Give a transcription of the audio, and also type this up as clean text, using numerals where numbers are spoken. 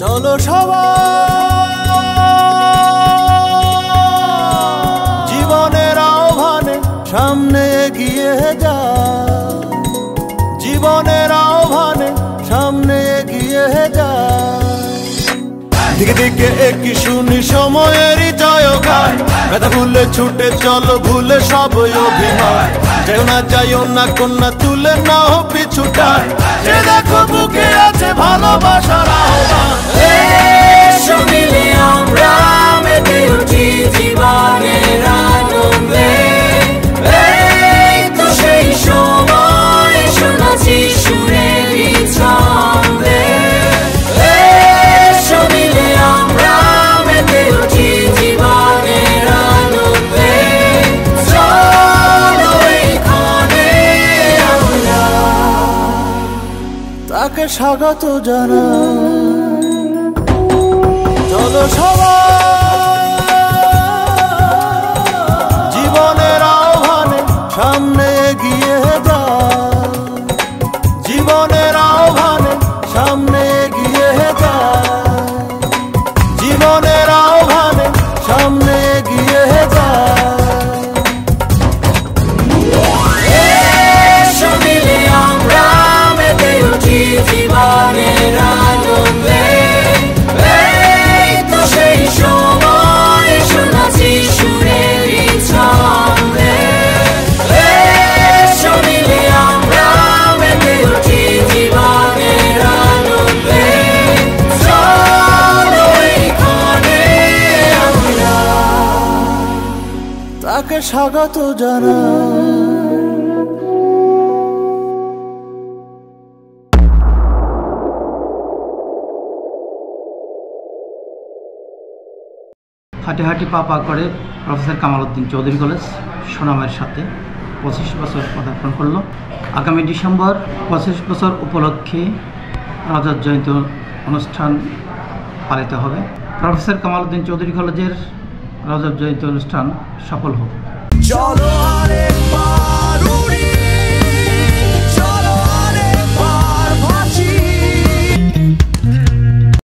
চলো সবাই জীবনের আহ্বানে সামনে এগিয়ে যায়, জীবনের আহ্বানে সামনে এগিয়ে যায়। দিকে দিকে একই শুনি সময়েরই জয়গান, ব্যথা ভুলে ছুটে চলো ভুলে সব অভিমান। যেও না যাইও না কন্যা তুলে নাও পিছুটান, সে দেখো বুকে আছে ভালোবাসার আহ্বান। এসো মিলে আমরা মেতে উঠি জীবনের আনন্দে, এই তো সেই সময় শোনাচ্ছি সুরেরই ছন্দে। এসো মিলে আমরা মেতে উঠি জীবনের আনন্দে, চলো এইখানে আমরা তাকে স্বাগত জানাই। চলো সবাই জীবনের আহ্বানে সামনে এগিয়ে যায়, জীবনের আহ্বানে সামনে এগিয়ে যায়, জীবনের আহ্বানে সামনে এগিয়ে যায়। এসো মিলে আমরা মেতে উঠি জীবনের আনন্দে, এই তো সেই সময় শোনাচ্ছি সুরেরই ছন্দে। এসো মিলে আমরা মেতে উঠি জীবনের আনন্দে, চলো এইখানে আমরা তাকে স্বাগত জানাই। হাঁটি হাঁটি পা পা করে প্রফেসর কামাল উদ্দিন চৌধুরী কলেজ সুনামের সাথে 25 বছর পদার্পণ করলো। আগামী ডিসেম্বর 25 বছর উপলক্ষে রজত জয়ন্তী অনুষ্ঠান পালিত হবে। প্রফেসর কামাল উদ্দিন চৌধুরী কলেজের রজত জয়ন্তী অনুষ্ঠান সফল হোক। চলো আরেকবার উড়ি